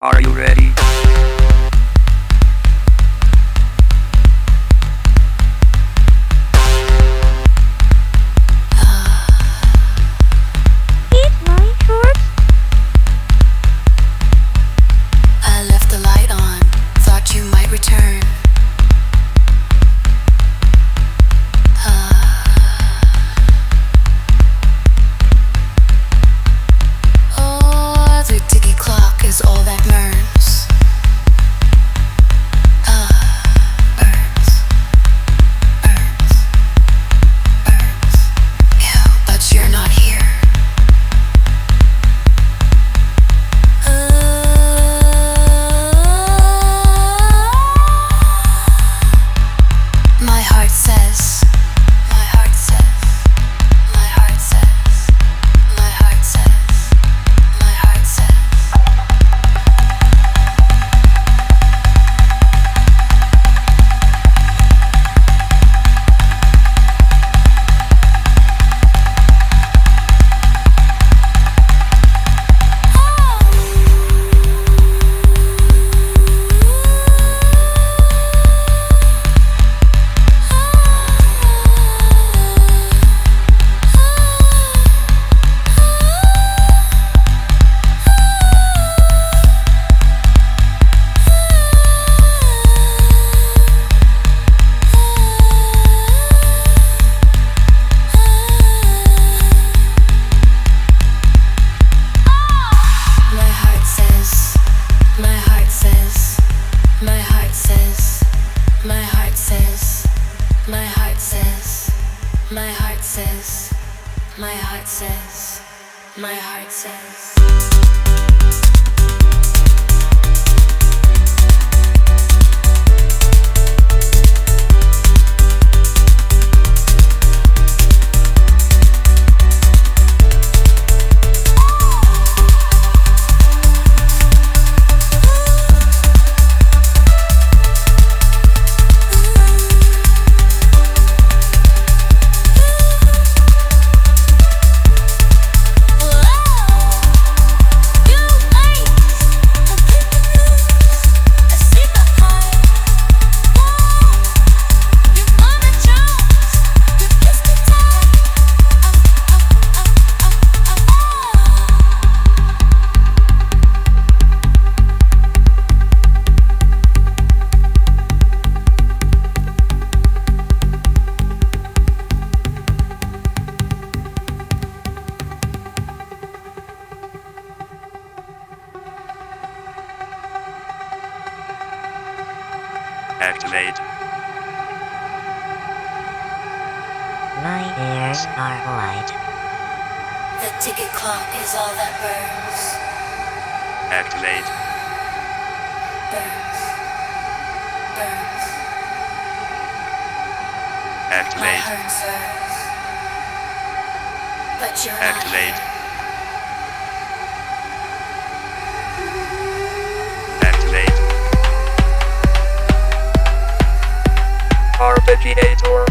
Are you ready? Eat my shorts. I left the light on, thought you might return. Oh, the ticky clock is all that burns. Burns. Burns. Burns. Yeah, but you're not here. My heart says, my heart says, my heart says, my heart says, my heart says. My heart says, my heart says, my heart says, my heart says, my heart says, my heart says, my heart says, my heart says. Activate. My ears are white. The ticket clock is all that burns. Activate. Burns. Burns. My Activate. heart says, but you're not Activate. here. Activate. Arpeggiator.